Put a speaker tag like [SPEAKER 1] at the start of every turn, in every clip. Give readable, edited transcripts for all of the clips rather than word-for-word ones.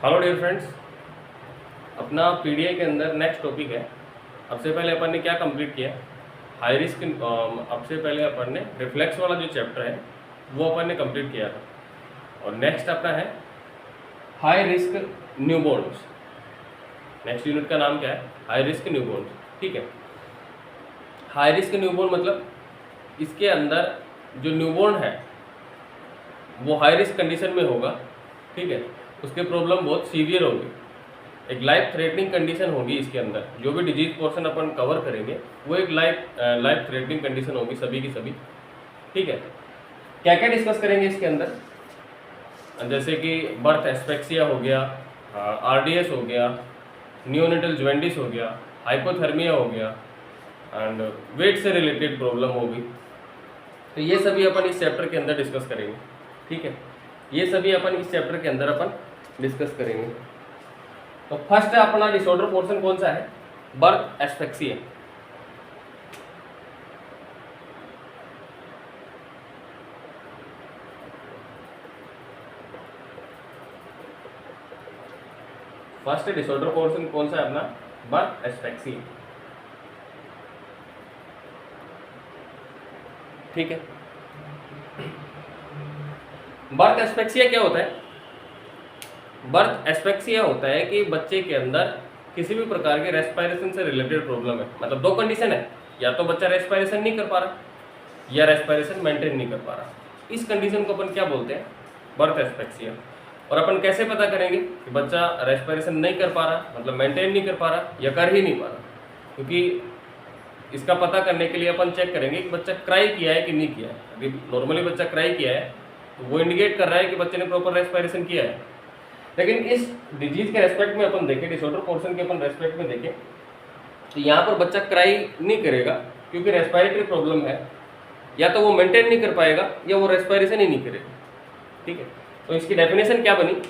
[SPEAKER 1] Hello dear friends, अपना PDA के अंदर नेक्स्ट टॉपिक है। अब से पहले अपन ने क्या कंप्लीट किया? High risk. अब से पहले अपन ने रिफ्लेक्स वाला जो चैप्टर है वो अपन ने कंप्लीट किया था, और नेक्स्ट अपना है high risk newborn's. Next unit का नाम क्या है? High risk newborn's. ठीक है, हाई रिस्क न्यूबॉर्न मतलब इसके अंदर जो न्यूबॉर्न है वो हाई रिस्क कंडीशन में होगा। ठीक है, उसके प्रॉब्लम बहुत सीवियर होगी, एक लाइफ थ्रेटनिंग कंडीशन होगी। इसके अंदर जो भी डिजीज पोर्शन अपन कवर करेंगे वो एक लाइफ थ्रेटनिंग कंडीशन होगी सभी की सभी। ठीक है, क्या क्या डिस्कस करेंगे इसके अंदर? जैसे कि बर्थ एस्पेक्सिया हो गया, आरडीएस हो गया, नियोनेटल ज्वेंडिस हो गया, हाइपोथर्मिया हो गया, एंड वेट से रिलेटेड प्रॉब्लम होगी। तो ये सभी अपन इस चैप्टर के अंदर डिस्कस करेंगे। ठीक है, ये सभी अपन इस चैप्टर के अंदर अपन डिस्कस करेंगे। तो फर्स्ट अपना डिसऑर्डर पोर्शन कौन सा है? Birth asphyxia. First disorder portion कौन सा है अपना? Birth asphyxia. ठीक है, बर्थ एस्पेक्सिया क्या होता है? बर्थ एस्पेक्सिया होता है कि बच्चे के अंदर किसी भी प्रकार के रेस्पिरेशन से रिलेटेड प्रॉब्लम है। मतलब दो कंडीशन है, या तो बच्चा रेस्पिरेशन नहीं कर पा रहा या रेस्पिरेशन मेंटेन नहीं कर पा रहा। इस कंडीशन को अपन क्या बोलते हैं? Birth asphyxia. और अपन कैसे पता करेंगे कि बच्चा रेस्पिरेशन नहीं कर पा रहा, मतलब मेंटेन नहीं कर पा रहा या कर ही नहीं पा रहा? क्योंकि इसका पता करने के लिए अपन चेक करेंगे कि बच्चा क्राई किया है कि नहीं किया है। अभी नॉर्मली बच्चा क्राई किया है तो वो इंडिकेट कर रहा है कि बच्चे ने प्रॉपर रेस्पिरेशन किया है। लेकिन इस डिजीज के रेस्पेक्ट में अपन देखें, डिसऑर्डर पोर्शन के अपन रेस्पेक्ट में देखें, तो यहाँ पर बच्चा क्राई नहीं करेगा क्योंकि रेस्पिरेटरी प्रॉब्लम है। या तो वो मेंटेन नहीं कर पाएगा या वो रेस्पिरेशन ही नहीं करेगा। ठीक है, तो इसकी डेफिनेशन क्या बनी?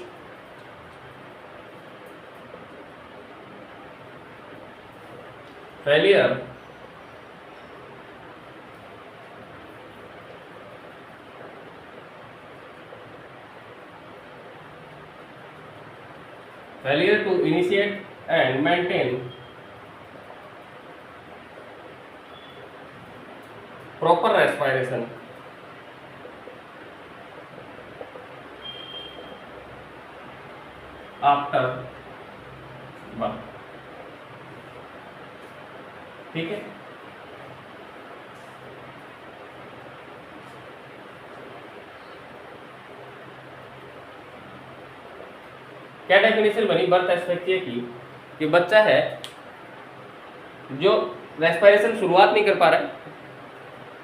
[SPEAKER 1] Failure to initiate and maintain proper respiration after birth। ठीक है, क्या डेफिनेशन बनी बर्थ एस्पेक्सिया की? कि बच्चा है जो रेस्पिरेशन शुरुआत नहीं कर पा रहा है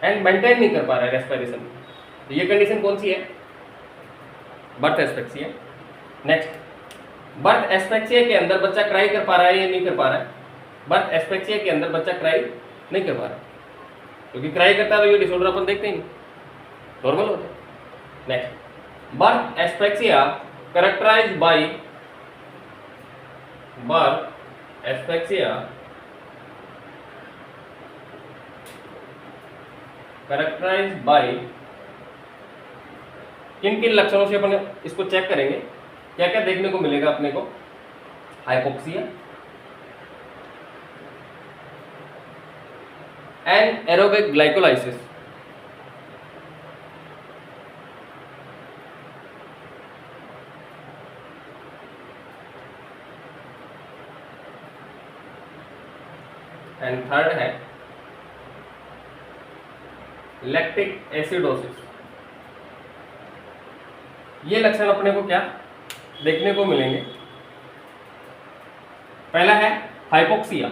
[SPEAKER 1] एंड मेंटेन नहीं कर पा रहा है रेस्पिरेशन। तो ये कंडीशन कौन सी है? Birth asphyxia. Next, birth asphyxia के अंदर बच्चा क्राई कर पा रहा है या नहीं कर पा रहा है? बर्थ एस्पेक्सिया के अंदर बच्चा क्राई नहीं कर पा रहा, क्योंकि क्राई करता है तो ये डिसऑर्डर अपन देखते ही नहीं, नॉर्मल होता है। Next, birth asphyxia characterized by birth asphyxia characterized by किन किन लक्षणों से अपन इसको चेक करेंगे? क्या क्या देखने को मिलेगा अपने को? Hypoxia, and aerobic glycolysis, and third है लैक्टिक एसिडोसिस। ये लक्षण अपने को क्या देखने को मिलेंगे? पहला है हाइपोक्सिया।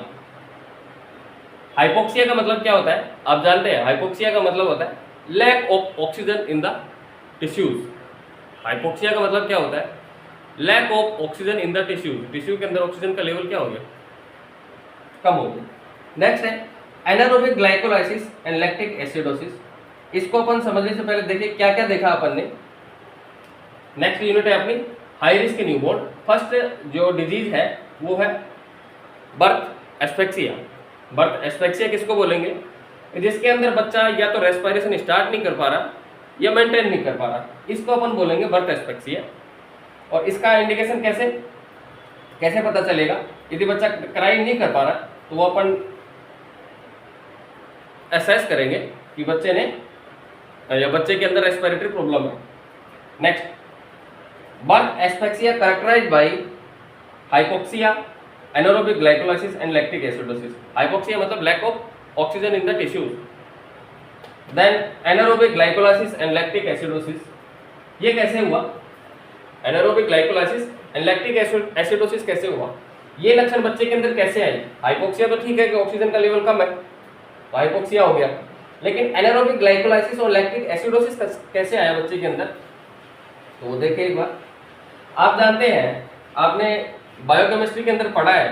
[SPEAKER 1] हाइपोक्सिया का मतलब क्या होता है? आप जानते हैं हाइपोक्सिया का मतलब होता है lack of oxygen in the tissues. Hypoxia का मतलब क्या होता है? Lack of oxygen in the tissues. Tissue के अंदर ऑक्सीजन का लेवल क्या हो गया? कम हो गया। नेक्स्ट है anaerobic glycolysis and lactic acidosis. इसको अपन समझने से पहले देखिए क्या क्या देखा अपन ने। नेक्स्ट यूनिट है अपनी हाई रिस्क न्यूबॉर्न। फर्स्ट जो डिजीज है वो है बर्थ एस्पेक्सिया। बर्थ एस्पेक्सिया किसको बोलेंगे? जिसके अंदर बच्चा या तो रेस्पिरेशन स्टार्ट नहीं कर पा रहा या मेंटेन नहीं कर पा रहा, इसको अपन बोलेंगे बर्थ एस्पेक्सिया। और इसका इंडिकेशन कैसे पता चलेगा? यदि बच्चा क्राई नहीं कर पा रहा तो वो अपन असेस करेंगे कि बच्चे ने या बच्चे के अंदर रेस्पिरेटरी प्रॉब्लम है। Next, birth asphyxia characterized by hypoxia, anaerobic glycolysis and lactic acidosis. Hypoxia मतलब lack of oxygen in the tissues, then anaerobic glycolysis and lactic acidosis. ये कैसे हुआ? Anaerobic glycolysis and lactic acidosis कैसे हुआ? ये लक्षण बच्चे के अंदर कैसे आए? हाइपोक्सिया तो ठीक है कि ऑक्सीजन का लेवल कम है, तो हाइपोक्सिया हो गया, लेकिन एनारोबिक ग्लाइकोलाइसिस और लैक्टिक एसिडोसिस कैसे आया बच्चे के अंदर? तो वो देखिए एक बार। आप जानते हैं, आपने बायोकेमिस्ट्री के अंदर पढ़ा है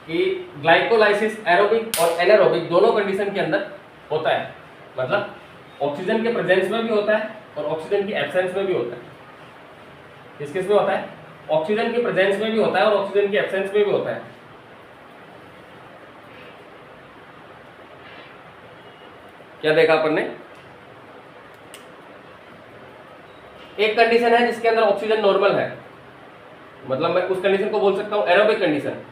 [SPEAKER 1] कि ग्लाइकोलाइसिस एरोबिक और एनारोबिक दोनों कंडीशन के अंदर होता है, मतलब ऑक्सीजन के प्रेजेंस में भी होता है और ऑक्सीजन की एब्सेंस में भी होता है। किस में होता है? ऑक्सीजन की प्रेजेंस में भी होता है और ऑक्सीजन की एब्सेंस में भी होता है। क्या देखा अपन ने? एक कंडीशन है जिसके अंदर ऑक्सीजन नॉर्मल है, मतलब मैं उस कंडीशन को बोल सकता हूं एरोबिक कंडीशन,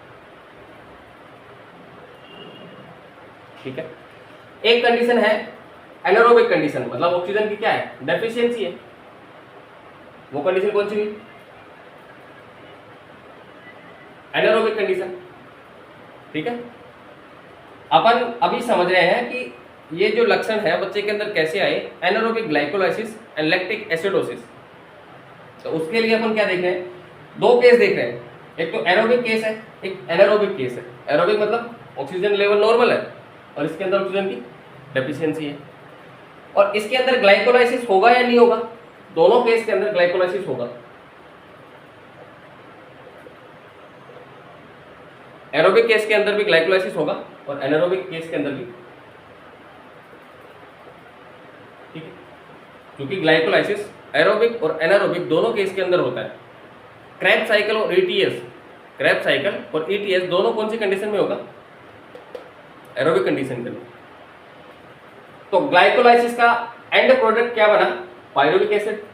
[SPEAKER 1] ठीक है। एक कंडीशन है एनारोबिक कंडीशन, मतलब ऑक्सीजन की क्या है? डेफिशिएंसी है। वो कंडीशन कौन सी हुई? एनारोबिक कंडीशन, ठीक है। अपन अभी समझ रहे हैं कि ये जो लक्षण है बच्चे के अंदर कैसे आए, anaerobic glycolysis and lactic acidosis. तो उसके लिए अपन क्या देख रहे हैं? दो केस देख रहे हैं, एक तो एरोबिक केस है, एक एनारोबिक केस है। एरोबिक मतलब ऑक्सीजन लेवल नॉर्मल है और इसके अंदर ऑक्सीजन की डेफिशिएंसी है, और इसके अंदर ग्लाइकोलाइसिस होगा या नहीं होगा? दोनों केस के अंदर ग्लाइकोलाइसिस होगा। एरोबिक केस के अंदर भी ग्लाइकोलाइसिस होगा और एनारोबिक केस के अंदर भी, ठीक है, क्योंकि ग्लाइकोलाइसिस एरोबिक और एनारोबिक दोनों केस के अंदर होता है। क्रेब्स साइकिल और ईटीएस, क्रेब्स साइकिल और ईटीएस दोनों कौन सी कंडीशन में होगा? एरोबिक कंडीशन के अंदर। तो ग्लाइकोलाइसिस का एंड प्रोडक्ट क्या बना? Pyruvic acid.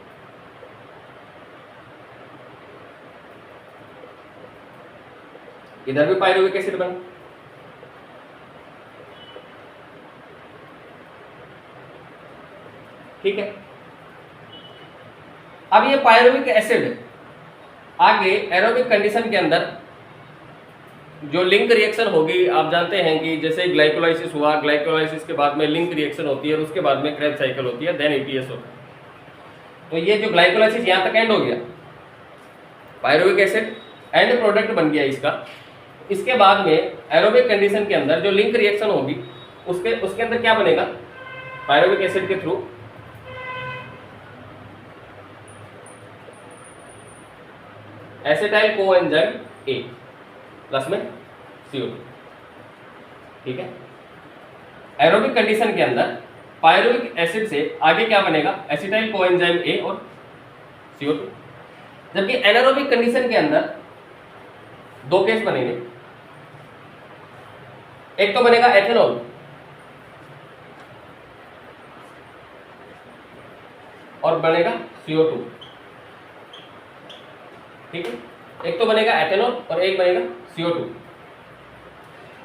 [SPEAKER 1] इधर भी पायरुविक एसिड बना, ठीक है। अब ये पायरुविक एसिड आगे एरोबिक कंडीशन के अंदर जो लिंक रिएक्शन होगी, आप जानते हैं कि जैसे ग्लाइकोलाइसिस हुआ, ग्लाइकोलाइसिस के बाद में लिंक रिएक्शन होती है और उसके बाद में क्रेब्स साइकिल होती है, देन ईटीएस होता है। तो ये जो ग्लाइकोलाइसिस यहाँ तक एंड हो गया, पायरुविक एसिड एंड प्रोडक्ट बन गया इसका। इसके बाद में एरोबिक कंडीशन के अंदर जो लिंक रिएक्शन होगी उसके अंदर क्या बनेगा? पायरुविक एसिड के through acetyl coenzyme A plus में CO2, ठीक है। एरोबिक कंडीशन के अंदर पायरुविक एसिड से आगे क्या बनेगा? एसिटाइल कोएंजाइम ए और CO2। जबकि एनारोबिक कंडीशन के अंदर दो केस बनेंगे, एक तो बनेगा एथेनॉल और बनेगा CO2, ठीक है। एक तो बनेगा एथेनॉल और एक बनेगा CO2,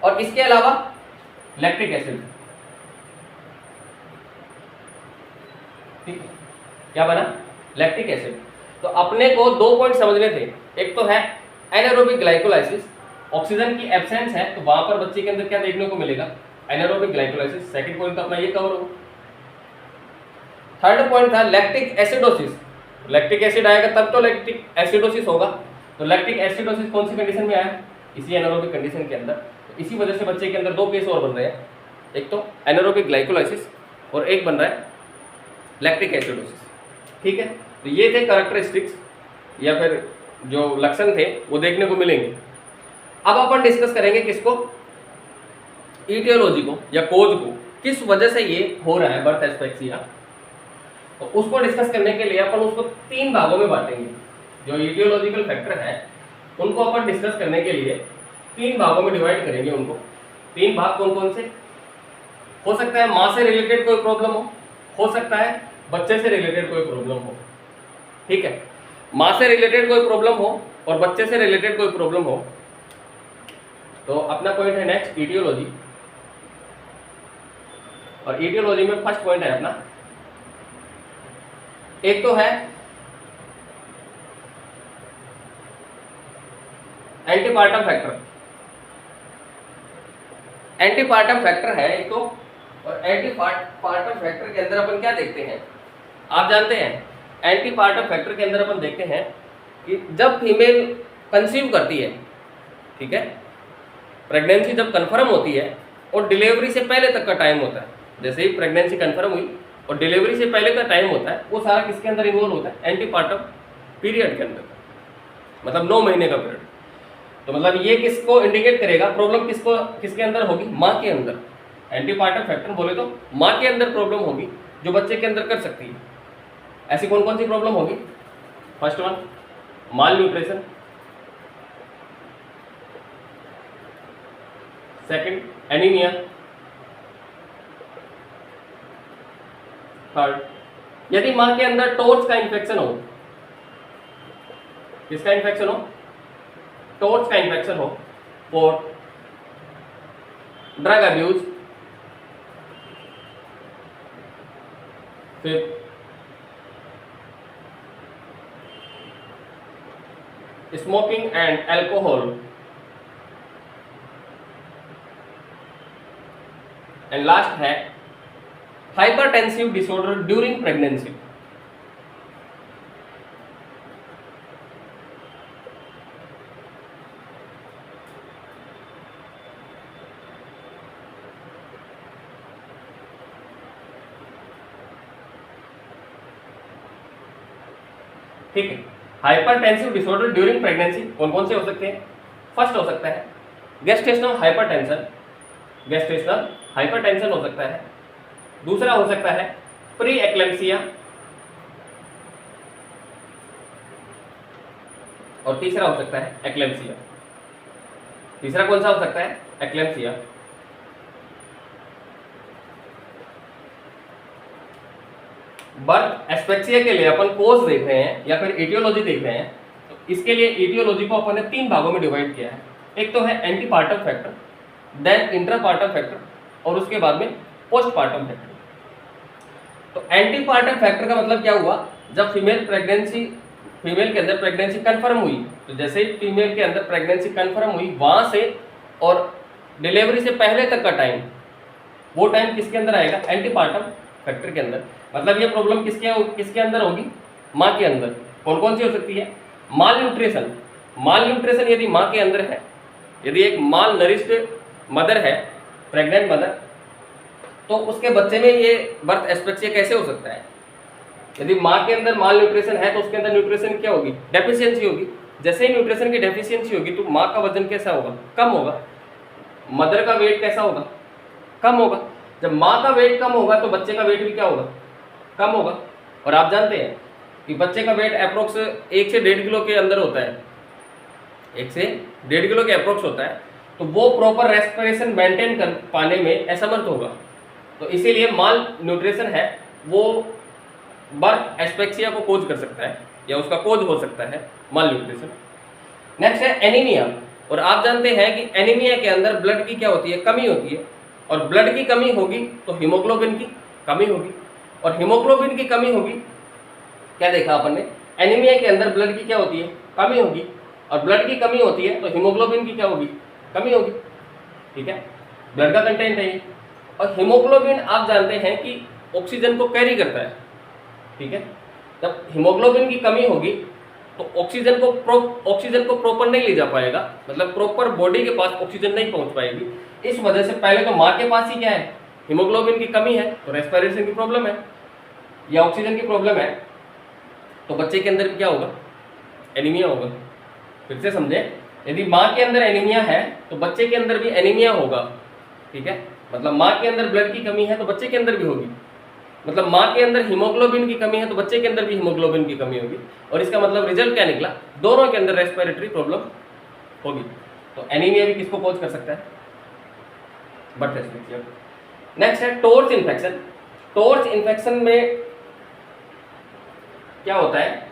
[SPEAKER 1] और इसके अलावा लैक्टिक एसिड, ठीक है। क्या बना? Lactic acid. तो अपने को दो पॉइंट समझने थे, एक तो है एनारोबिक ग्लाइकोलाइसिस, ऑक्सीजन की एब्सेंस है तो वहां पर बच्चे के अंदर क्या देखने को मिलेगा? Anaerobic glycolysis. सेकंड पॉइंट तो अपना ये कवर होगा। थर्ड पॉइंट था लैक्टिक एसिडोसिस। लैक्टिक एसिड आएगा तब तो लैक्टिक एसिडोसिस होगा। तो लैक्टिक एसिडोसिस कौन सी कंडीशन में आया? इसी एनारोबिक कंडीशन के अंदर। तो इसी वजह से बच्चे के अंदर दो केस और बन रहे हैं, एक तो एनारोबिक ग्लाइकोलाइसिस और एक बन रहा है लैक्टिक एसिडोसिस, ठीक है। तो ये थे कैरेक्टरिस्टिक्स या फिर जो लक्षण थे वो देखने को मिलेंगे। अब अपन डिस्कस करेंगे किसको? ईटियोलॉजी को या कोज को, किस वजह से ये हो रहा है बर्थ एस्फेक्सिया। तो उसको डिस्कस करने के लिए अपन उसको तीन भागों में बांटेंगे। जो ईटियोलॉजिकल फैक्टर है उनको अपन डिस्कस करने के लिए तीन भागों में डिवाइड करेंगे उनको। तीन भाग कौन कौन से? हो सकता है माँ से रिलेटेड कोई प्रॉब्लम हो सकता है बच्चे से रिलेटेड कोई प्रॉब्लम हो, ठीक है। माँ से रिलेटेड कोई प्रॉब्लम हो और बच्चे से रिलेटेड कोई प्रॉब्लम हो, तो अपना पॉइंट है नेक्स्ट ईटियोलॉजी। और ईटियोलॉजी में फर्स्ट पॉइंट है अपना, एक तो है एंटीपार्टम फैक्टर। एंटीपार्टम फैक्टर है एक तो, और एंटीपार्टम फैक्टर के अंदर अपन क्या देखते हैं, आप जानते हैं एंटीपार्टम फैक्टर के अंदर अपन देखते हैं कि जब फीमेल कंसीव करती है, ठीक है, प्रेगनेंसी जब कंफर्म होती है और डिलीवरी से पहले तक का टाइम होता है, जैसे ही प्रेगनेंसी कंफर्म हुई और डिलीवरी से पहले का टाइम होता है, वो सारा किसके अंदर इन्वॉल्व होता है, एंटीपार्टम पीरियड के अंदर, मतलब 9 महीने का पीरियड। तो मतलब ये किसको इंडिकेट करेगा, प्रॉब्लम किसके अंदर होगी, माँ के अंदर। एंटीपार्टम फैक्टर बोले तो माँ के अंदर प्रॉब्लम होगी जो बच्चे के अंदर कर सकती है। ऐसी कौन कौन सी प्रॉब्लम होगी, फर्स्ट वन माल न्यूट्रिशन, सेकंड एनीमिया, थर्ड यदि माँ के अंदर टॉर्च का इन्फेक्शन हो, किसका इन्फेक्शन हो, टॉर्च का इन्फेक्शन हो, fourth drug abuse, fifth smoking and alcohol, and last है हाइपरटेंसिव डिसऑर्डर ड्यूरिंग प्रेगनेंसी। ठीक है, हाइपरटेंसिव डिसऑर्डर ड्यूरिंग प्रेगनेंसी कौन कौन से हो सकते हैं, फर्स्ट हो सकता है गेस्टेशनल हाइपरटेंशन, गेस्टेशनल हाइपरटेंशन हो सकता है। दूसरा हो सकता है प्री एक्लेम्सिया, और तीसरा हो सकता है एक्लेम्सिया। तीसरा कौन सा हो सकता है, एक्लेम्सिया। बर्थ एस्पेक्सिया के लिए अपन कोज देख रहे हैं या फिर एटियोलॉजी देख रहे हैं, तो इसके लिए एटियोलॉजी को अपन ने 3 भागों में डिवाइड किया है। एक तो है antepartum factor, then intrapartum factor, और उसके बाद में पोस्टपार्टम फैक्टर। तो एंटीपार्टम फैक्टर का मतलब क्या हुआ, जब फीमेल के अंदर प्रेगनेंसी कंफर्म हुई, तो जैसे ही फीमेल के अंदर प्रेगनेंसी कंफर्म हुई वहां से और डिलीवरी से पहले तक का टाइम, वो टाइम किसके अंदर आएगा, एंटीपार्टम फैक्टर के अंदर। मतलब ये प्रॉब्लम किसके अंदर होगी, माँ के अंदर। कौन कौन सी हो सकती है, माल न्यूट्रिशन। माल न्यूट्रिशन यदि माँ के अंदर है, यदि एक माल नरिश्ड मदर है, प्रेग्नेंट मदर, तो उसके बच्चे में ये बर्थ एस्पेक्सिया कैसे हो सकता है। यदि माँ के अंदर माल न्यूट्रिशन है तो उसके अंदर न्यूट्रिशन क्या होगी, डेफिशिएंसी होगी। जैसे ही न्यूट्रिशन की डेफिशिएंसी होगी तो माँ का वजन कैसा होगा, कम होगा। मदर का वेट कैसा होगा, कम होगा। जब माँ का वेट कम होगा तो बच्चे का वेट भी क्या होगा, कम होगा। और आप जानते हैं कि बच्चे का वेट अप्रोक्स 1 से 1.5 किलो के अंदर होता है, 1 से 1.5 किलो के अप्रोक्स होता है। तो वो प्रॉपर रेस्पिरेशन मेंटेन कर पाने में असमर्थ होगा। तो इसीलिए माल न्यूट्रिशन है वो बर्थ एस्पेक्सिया को कोज कर सकता है या उसका कोज हो सकता है, माल न्यूट्रिशन। नेक्स्ट है एनीमिया। और आप जानते हैं कि एनीमिया के अंदर ब्लड की क्या होती है, कमी होती है। और ब्लड की कमी होगी तो हीमोग्लोबिन की कमी होगी, और हीमोग्लोबिन की कमी होगी, क्या देखा अपन ने, एनीमिया के अंदर ब्लड की क्या होती है, कमी होगी। और ब्लड की कमी होती है तो हीमोग्लोबिन की क्या होगी, कमी होगी। ठीक है, ब्लड का कंटेंट है ये। और हीमोग्लोबिन आप जानते हैं कि ऑक्सीजन को कैरी करता है। ठीक है, जब हीमोग्लोबिन की कमी होगी तो ऑक्सीजन को प्रॉपर नहीं ले जा पाएगा, मतलब प्रॉपर बॉडी के पास ऑक्सीजन नहीं पहुंच पाएगी। इस वजह से पहले तो माँ के पास ही क्या है, हीमोग्लोबिन की कमी है, तो रेस्पिरेशन की प्रॉब्लम है या ऑक्सीजन की प्रॉब्लम है, तो बच्चे के अंदर क्या होगा, एनीमिया होगा। फिर से समझे, यदि माँ के अंदर एनीमिया है तो बच्चे के अंदर भी एनीमिया होगा। ठीक है, मतलब माँ के अंदर ब्लड की कमी है तो बच्चे के अंदर भी होगी। मतलब माँ के अंदर हीमोग्लोबिन की कमी है तो बच्चे के अंदर भी हीमोग्लोबिन की कमी होगी। और इसका मतलब रिजल्ट क्या निकला, दोनों के अंदर रेस्पिरेटरी प्रॉब्लम होगी। तो एनीमिया भी किसको कॉज कर सकता है, बर्थ एस्पेक्सिया। नेक्स्ट है टॉर्च इन्फेक्शन। टॉर्च इन्फेक्शन में क्या होता है,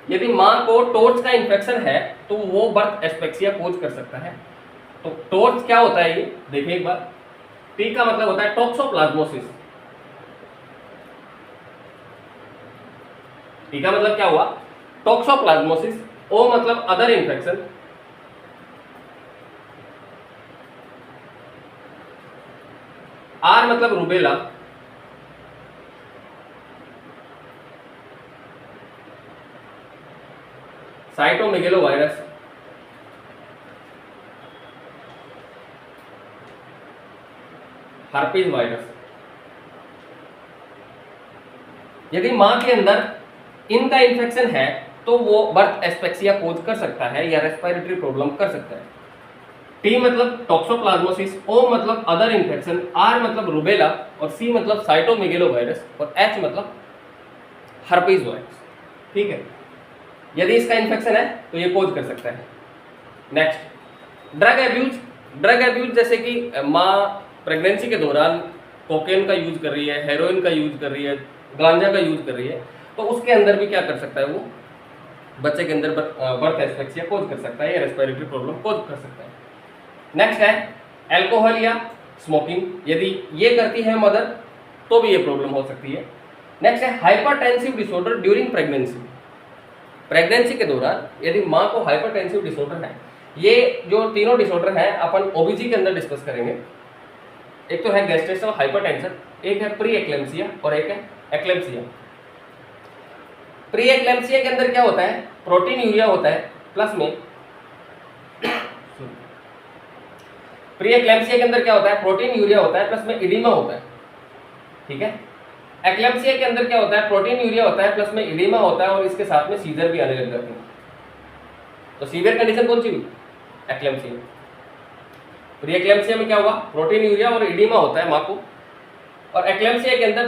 [SPEAKER 1] यदि माँ को टोर्च का इन्फेक्शन है तो वो बर्थ एस्पेक्सिया कोज कर सकता है। तो टोर्च क्या होता है ये देखिए एक बार। टी का मतलब होता है टॉक्सोप्लाज्मोसिस। टी का मतलब क्या हुआ, टॉक्सोप्लाज्मोसिस। ओ मतलब अदर इन्फेक्शन। आर मतलब रूबेला। साइटोमेगेलोवायरस। Herpes virus. यदि मां के अंदर इनका इन्फेक्शन है तो वो बर्थ एस्पेक्सिया कोज कर सकता है या रेस्पिरेटरी प्रॉब्लम कर सकता है। टी मतलब टॉक्सोप्लाज्मोसिस, ओ मतलब अदर इन्फेक्शन, आर मतलब रूबेला और सी मतलब साइटोमेगेलोवायरस और एच मतलब हर्पीज वायरस। ठीक है, यदि इसका इन्फेक्शन है तो ये कोज कर सकता है। Next, drug abuse. Drug abuse जैसे कि माँ प्रेगनेंसी के दौरान कोकेन का यूज कर रही है, हेरोइन का यूज कर रही है, गांजा का यूज कर रही है, तो उसके अंदर भी क्या कर सकता है, वो बच्चे के अंदर बर्थ एस्पेक्सिया कोज कर सकता है या रेस्पिरेटरी प्रॉब्लम कोज कर सकता है। नेक्स्ट है अल्कोहल या स्मोकिंग। यदि ये करती है मदर तो भी ये प्रॉब्लम हो सकती है। नेक्स्ट है hypertensive disorder during pregnancy. Pregnancy के दौरान यदि माँ को हाइपरटेंसिव डिसऑर्डर है, ये जो तीनों डिसऑर्डर हैं अपन ओबीजी के अंदर डिस्कस करेंगे। एक तो है गेस्टेशनल हाइपरटेंशन, एक है प्री एक्लेम्सिया और एक है एक्लेम्सिया। प्री एक्लेम्सिया के अंदर क्या होता है, प्रोटीन यूरिया होता है प्लस में प्री एक्लेम्सिया के अंदर क्या होता है, प्रोटीन यूरिया होता है प्लस में इडीमा होता है। ठीक है, एक्लेम्सिया के अंदर क्या होता है, प्रोटीन यूरिया होता है प्लस में इडीमा होता है और इसके साथ में सीजर भी आने लग जाते हैं। तो सीवियर कंडीशन कौन सी हुई, एक्लेम्सिया। प्री एक्लेम्सिया में क्या हुआ, प्रोटीन यूरिया और इडीमा होता है माँ को, और एक्लेम्सिया के अंदर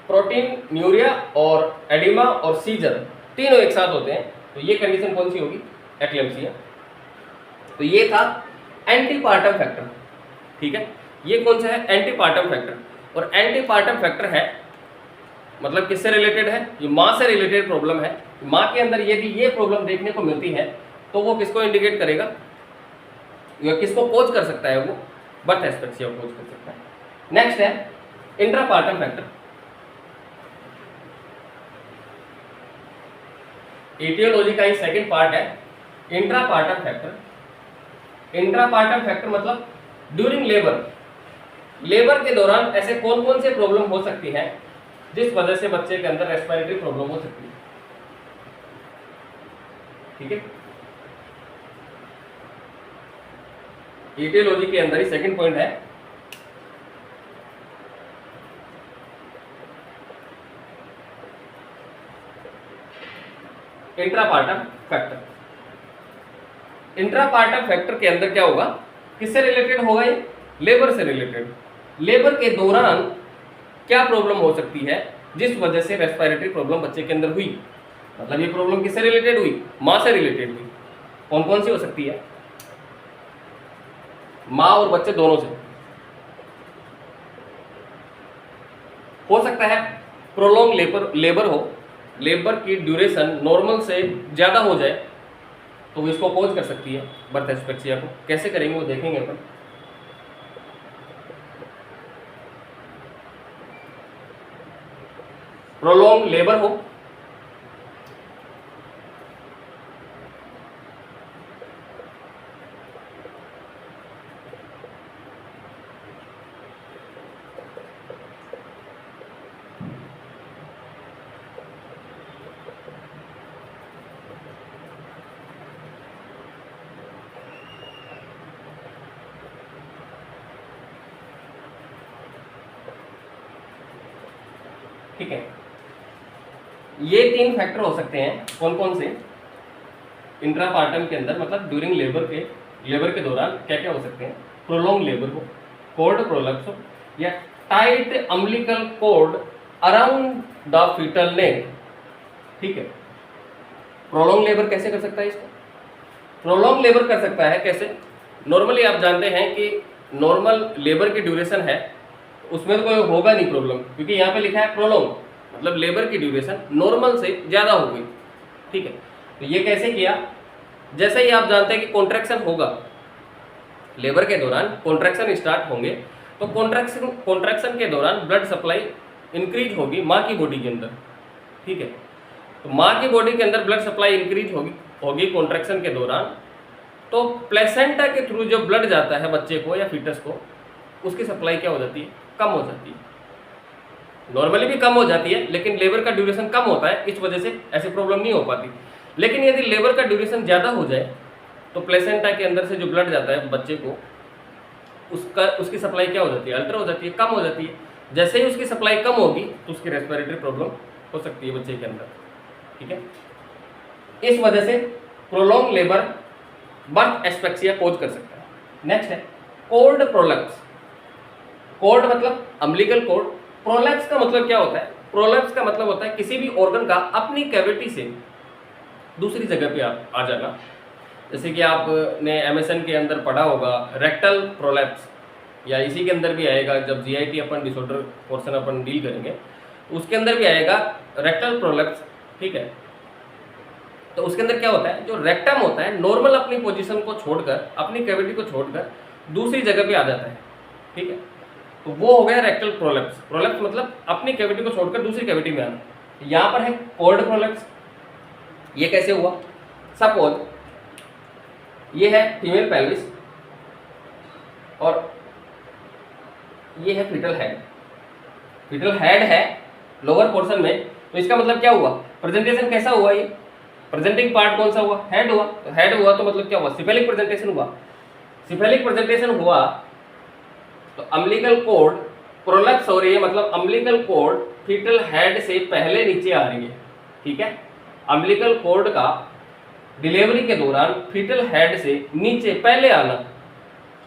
[SPEAKER 1] प्रोटीन यूरिया और एडिमा और सीजर तीनों एक साथ होते हैं। तो ये कंडीशन कौन सी होगी, एक्लेम्सिया। तो ये था एंटीपार्टम फैक्टर। ठीक है, ये कौन सा है, एंटीपार्टम फैक्टर। और एंटीपार्टम फैक्टर है मतलब किससे रिलेटेड है, ये माँ से रिलेटेड प्रॉब्लम है। माँ के अंदर यदि ये प्रॉब्लम देखने को मिलती है तो वो किसको इंडिकेट करेगा या किसको कोज कर सकता है, वो बर्थ एस्पेक्सिया को कोज कर सकता है। नेक्स्ट है इंट्रापार्टम फैक्टर। एटियोलॉजी का ही सेकंड पार्ट है इंट्रापार्टम फैक्टर। इंट्रापार्टम फैक्टर मतलब ड्यूरिंग लेबर, लेबर के दौरान ऐसे कौन कौन से प्रॉब्लम हो सकती है जिस वजह से बच्चे के अंदर रेस्पिरेटरी प्रॉब्लम हो सकती है। ठीक है, एटियोलॉजी के अंदर ही सेकंड पॉइंट है इंट्रापार्टम फैक्टर। इंट्रापार्टम फैक्टर के अंदर क्या होगा, किससे रिलेटेड होगा, ये लेबर से रिलेटेड। लेबर के दौरान क्या प्रॉब्लम हो सकती है जिस वजह से रेस्पिरेटरी प्रॉब्लम बच्चे के अंदर हुई, मतलब ये प्रॉब्लम किससे रिलेटेड हुई, माँ से रिलेटेड हुई। कौन कौन सी हो सकती है, माँ और बच्चे दोनों से हो सकता है। प्रोलॉन्ग लेबर हो, लेबर की ड्यूरेशन नॉर्मल से ज़्यादा हो जाए तो इसको कोज कर सकती है बर्थ एस्पेक्सिया को। कैसे करेंगे वो देखेंगे अपन। प्रोलॉन्ग लेबर हो, ठीक है। ये तीन फैक्टर हो सकते हैं, कौन कौन से, इंट्रापार्टम के अंदर मतलब ड्यूरिंग लेबर के दौरान क्या क्या हो सकते हैं। प्रोलॉन्ग लेबर हो, कॉर्ड प्रोलप्स हो, या tight umbilical cord around the fetal neck. ठीक है, प्रोलॉन्ग लेबर कैसे कर सकता है इसको, प्रोलॉन्ग लेबर कर सकता है कैसे। नॉर्मली आप जानते हैं कि नॉर्मल लेबर की ड्यूरेशन है उसमें तो कोई होगा नहीं प्रॉब्लम, क्योंकि यहाँ पे लिखा है प्रोलॉन्ग मतलब लेबर की ड्यूरेशन नॉर्मल से ज़्यादा हो गई। ठीक है, तो ये कैसे किया, जैसे ही आप जानते हैं कि कॉन्ट्रैक्शन होगा लेबर के दौरान, कॉन्ट्रैक्शन स्टार्ट होंगे, तो कॉन्ट्रैक्शन के दौरान ब्लड सप्लाई इंक्रीज होगी माँ की बॉडी के अंदर, ठीक है। तो माँ की बॉडी के अंदर ब्लड सप्लाई इंक्रीज होगी कॉन्ट्रैक्शन के दौरान, तो प्लेसेंटा के थ्रू जो ब्लड जाता है बच्चे को या फीटस को, उसकी सप्लाई क्या हो जाती है, कम हो जाती है। नॉर्मली भी कम हो जाती है, लेकिन लेबर का ड्यूरेशन कम होता है, इस वजह से ऐसी प्रॉब्लम नहीं हो पाती। लेकिन यदि लेबर का ड्यूरेशन ज़्यादा हो जाए तो प्लेसेंटा के अंदर से जो ब्लड जाता है बच्चे को, उसकी सप्लाई क्या हो जाती है, अल्टर हो जाती है, कम हो जाती है। जैसे ही उसकी सप्लाई कम होगी तो उसकी रेस्पिरेटरी प्रॉब्लम हो सकती है बच्चे के अंदर, ठीक है। इस वजह से प्रोलॉन्ग लेबर बर्थ एस्फिक्सिया कोज कर सकता है। नेक्स्ट है कोल्ड प्रोलैप्स। कोल्ड मतलब अम्बिलिकल कोल्ड, प्रोलैप्स का मतलब क्या होता है, प्रोलैप्स का मतलब होता है किसी भी ऑर्गन का अपनी कैविटी से दूसरी जगह पे आ जाना। जैसे कि आपने एमएसएन के अंदर पढ़ा होगा रेक्टल प्रोलैप्स, या इसी के अंदर भी आएगा जब जीआईटी अपन डिसऑर्डर पोर्शन अपन डील करेंगे, उसके अंदर भी आएगा रेक्टल प्रोलैप्स, ठीक है। तो उसके अंदर क्या होता है, जो रेक्टम होता है नॉर्मल अपनी पोजीशन को छोड़कर, अपनी कैविटी को छोड़कर दूसरी जगह पे आ जाता है, ठीक है। तो वो हो गया रेक्टल प्रोलैप्स। प्रोलैप्स मतलब अपनी कैविटी को छोड़कर दूसरी कैविटी में आना। यहाँ पर है कोल्ड प्रोलैप्स। ये कैसे हुआ, सपोज ये है फीमेल पेल्विस और ये है फीटल हेड। फीटल हेड है लोअर पोर्शन में, तो इसका मतलब क्या हुआ, प्रेजेंटेशन कैसा हुआ, ये प्रेजेंटिंग पार्ट कौन सा हुआ, हेड हुआ। तो हेड हुआ तो मतलब क्या हुआ, सिफेलिक प्रेजेंटेशन हुआ। सिफेलिक प्रेजेंटेशन हुआ तो अम्बिलिकल कॉर्ड प्रोलैप्स हो रही है, मतलब अम्बिलिकल कॉर्ड फीटल हेड से पहले नीचे आ रही है, ठीक है। अम्बिलिकल कॉर्ड का डिलीवरी के दौरान फीटल हेड से नीचे पहले आना,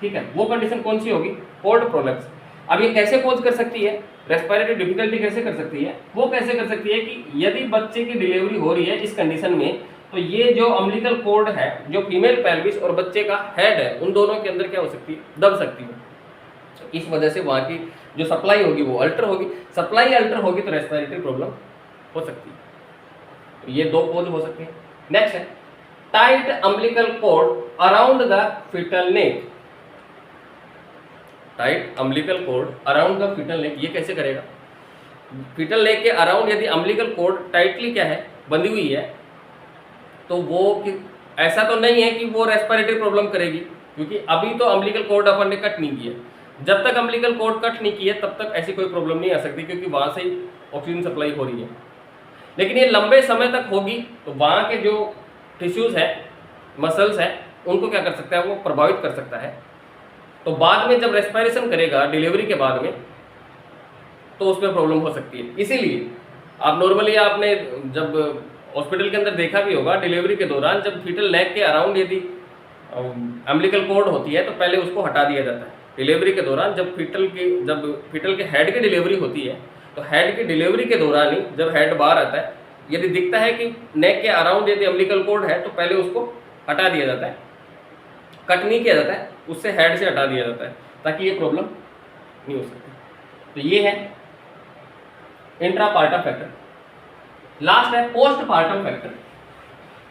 [SPEAKER 1] ठीक है, वो कंडीशन कौन सी होगी, कोल्ड प्रोलैप्स। अब ये कैसे कोज कर सकती है, रेस्पिरेटरी डिफिकल्टी कैसे कर सकती है, वो कैसे कर सकती है कि यदि बच्चे की डिलीवरी हो रही है इस कंडीशन में, तो ये जो अम्बिलिकल कॉर्ड है, जो फीमेल पेल्विस और बच्चे का हेड है, उन दोनों के अंदर क्या हो सकती है, दब सकती है। तो इस वजह से वहाँ की जो सप्लाई होगी वो अल्टर होगी। सप्लाई अल्टर होगी तो रेस्पिरेटरी प्रॉब्लम हो सकती है। तो ये दो कोज हो सकते हैं। नेक्स्ट है tight umbilical cord around the fetal neck. Tight umbilical cord around the fetal neck, ये कैसे करेगा, फीटल नेक के अराउंड यदि अम्बिलिकल कॉर्ड टाइटली क्या है, बंधी हुई है, तो वो ऐसा तो नहीं है कि वो रेस्पिरेटरी प्रॉब्लम करेगी, क्योंकि अभी तो अम्बिलिकल कॉर्ड अपन ने कट नहीं किया। जब तक अम्बिलिकल कॉर्ड कट नहीं किया तब तक ऐसी कोई प्रॉब्लम नहीं आ सकती, क्योंकि वहाँ से ही ऑक्सीजन सप्लाई हो रही है। लेकिन ये लंबे समय तक होगी तो वहाँ के जो टिश्यूज़ हैं, मसल्स हैं, उनको क्या कर सकता है, वो प्रभावित कर सकता है। तो बाद में जब रेस्पिरेशन करेगा डिलीवरी के बाद में, तो उसमें प्रॉब्लम हो सकती है। इसीलिए आप नॉर्मली आपने जब हॉस्पिटल के अंदर देखा भी होगा, डिलीवरी के दौरान जब फीटल नेक के अराउंड यदि अम्बिलिकल कॉर्ड होती है तो पहले उसको हटा दिया जाता है। डिलीवरी के दौरान जब फीटल के हेड की डिलीवरी होती है, तो हेड की डिलीवरी के दौरान ही जब हेड बाहर आता है, यदि दिखता है कि नेक के अराउंड यदि अम्बिलिकल कॉर्ड है, तो पहले उसको हटा दिया जाता है, कट नहीं किया जाता है, उससे हेड से हटा दिया जाता है, ताकि ये प्रॉब्लम नहीं हो सकती। तो ये है इंट्रापार्टम फैक्टर। लास्ट है पोस्टपार्टम फैक्टर।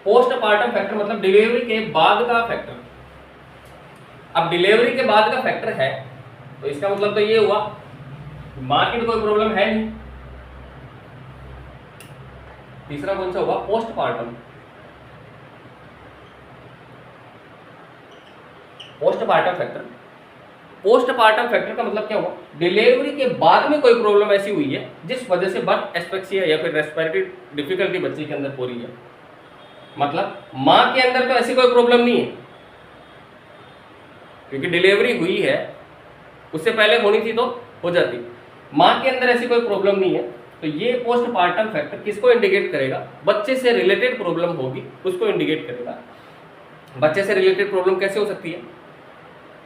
[SPEAKER 1] पोस्टपार्टम फैक्टर मतलब डिलीवरी के बाद का फैक्टर। अब डिलीवरी के बाद का फैक्टर है, तो इसका मतलब तो ये हुआ मां की तो कोई प्रॉब्लम है नहीं। तीसरा कौन सा होगा, postpartum. Postpartum factor. Postpartum factor का मतलब क्या हुआ, डिलीवरी के बाद में कोई प्रॉब्लम ऐसी हुई है जिस वजह से बर्थ एस्फिक्सिया या फिर रेस्पिरेटरी डिफिकल्टी बच्चे के अंदर हो रही है। मतलब मां के अंदर तो ऐसी कोई प्रॉब्लम नहीं है, क्योंकि डिलीवरी हुई है, उससे पहले होनी थी तो हो जाती। मां के अंदर ऐसी कोई प्रॉब्लम नहीं है, तो ये पोस्टपार्टम फैक्टर किसको इंडिकेट करेगा, बच्चे से रिलेटेड प्रॉब्लम होगी उसको इंडिकेट करेगा। बच्चे से रिलेटेड प्रॉब्लम कैसे हो सकती है,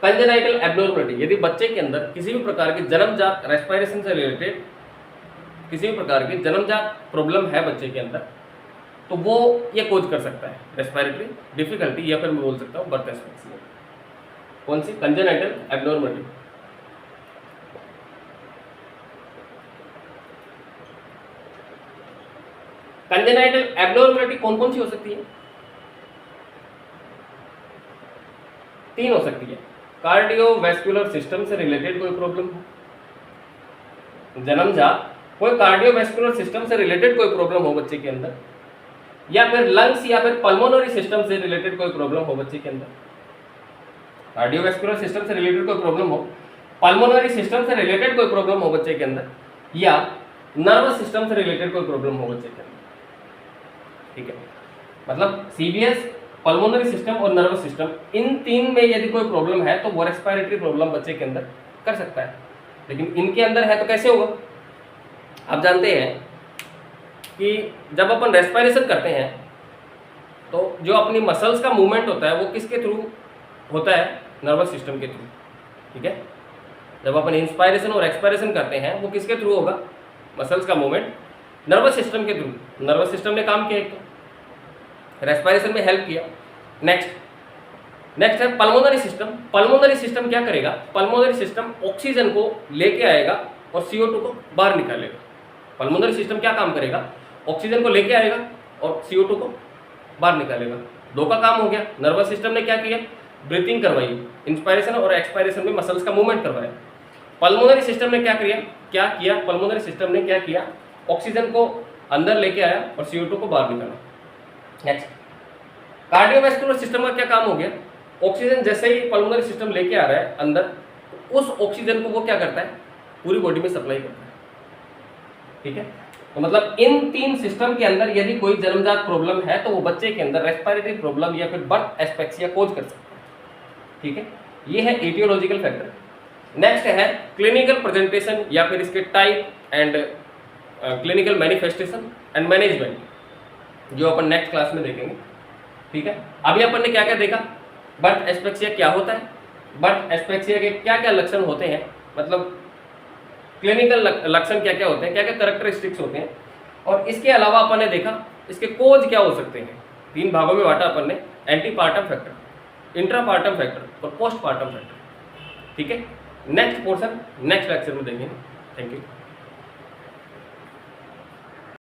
[SPEAKER 1] कंजेनाइटल एब्नॉर्मलिटी। यदि बच्चे के अंदर किसी भी प्रकार की जन्मजात रेस्पिरेशन से रिलेटेड किसी भी प्रकार की जन्मजात प्रॉब्लम है बच्चे के अंदर, तो वो ये कोज कर सकता है रेस्पिरेटरी डिफिकल्टी, या फिर मैं बोल सकता हूँ बर्थ एस्फिक्सिया। कौन सी, कंजेनाइटल एब्नॉर्मलिटी। कंजेनाइटल एब्नॉर्मलिटी कौन कौन सी हो सकती है, तीन हो सकती है, कार्डियोवैस्कुलर सिस्टम से रिलेटेड कोई प्रॉब्लम हो, जन्मजात कोई कार्डियोवैस्कुलर सिस्टम से रिलेटेड कोई प्रॉब्लम हो बच्चे के अंदर, या फिर लंग्स या फिर पल्मोनरी सिस्टम से रिलेटेड कोई प्रॉब्लम हो बच्चे के अंदर। कार्डियोवैस्कुलर सिस्टम से रिलेटेड कोई प्रॉब्लम हो, पल्मोनरी सिस्टम से रिलेटेड कोई प्रॉब्लम हो बच्चे के अंदर, या नर्वस सिस्टम से रिलेटेड कोई प्रॉब्लम हो बच्चे के अंदर। ठीक है, मतलब सीबीएस, पल्मोनरी सिस्टम और नर्वस सिस्टम, इन तीन में यदि कोई प्रॉब्लम है तो वो रेस्पिरेटरी प्रॉब्लम बच्चे के अंदर कर सकता है। लेकिन इनके अंदर है तो कैसे होगा? आप जानते हैं कि जब अपन रेस्पिरेशन करते हैं तो जो अपनी मसल्स का मूवमेंट होता है वो किसके थ्रू होता है? नर्वस सिस्टम के थ्रू। ठीक है, जब अपन इंस्पायरेशन और एक्सपायरेशन करते हैं वो किसके थ्रू होगा? मसल्स का मूवमेंट नर्वस सिस्टम के थ्रू। नर्वस सिस्टम ने काम किया, एक रेस्पिरेशन में हेल्प किया। नेक्स्ट है पल्मोनरी सिस्टम। पल्मोनरी सिस्टम क्या करेगा? पल्मोनरी सिस्टम ऑक्सीजन को लेके आएगा और CO2 को बाहर निकालेगा। पल्मोनरी सिस्टम क्या काम करेगा? ऑक्सीजन को लेके आएगा और CO2 को बाहर निकालेगा। दो का काम हो गया। नर्वस सिस्टम ने क्या किया? ब्रीथिंग करवाई, इंस्पायरेशन और एक्सपायरेशन में मसल्स का मूवमेंट करवाया। पल्मोनरी सिस्टम ने क्या किया? पल्मोनरी सिस्टम ने क्या किया? ऑक्सीजन को अंदर लेके आया और CO2 को बाहर निकाला। नेक्स्ट, कार्डियोवैस्कुलर सिस्टम का क्या काम हो गया? ऑक्सीजन जैसे ही पल्मोनरी सिस्टम लेके आ रहा है अंदर, तो उस ऑक्सीजन को वो क्या करता है? पूरी बॉडी में सप्लाई करता है। ठीक है, तो मतलब इन तीन सिस्टम के अंदर यदि कोई जन्मजात प्रॉब्लम है तो वो बच्चे के अंदर रेस्पिरेटरी प्रॉब्लम या फिर बर्थ एस्पेक्सिया कोज कर सकता है। ठीक है, ये है एटियोलॉजिकल फैक्टर। नेक्स्ट है क्लिनिकल प्रेजेंटेशन या फिर इसके type and clinical manifestation and management, जो अपन नेक्स्ट क्लास में देखेंगे। ठीक है, अभी अपन ने क्या क्या देखा? बर्थ एस्पेक्सिया क्या होता है, बर्थ एस्पेक्सिया के क्या क्या लक्षण होते हैं, मतलब क्लिनिकल लक्षण क्या क्या होते हैं, क्या क्या कैरेक्टरिस्टिक्स होते हैं, और इसके अलावा अपन ने देखा इसके कोज क्या हो सकते हैं। तीन भागों में बांटा अपन ने, एंटीपार्टम फैक्टर, इंट्रापार्टम फैक्टर और पोस्टपार्टम फैक्टर। ठीक है, नेक्स्ट पोर्शन नेक्स्ट लेक्चर में देखेंगे। Thank you.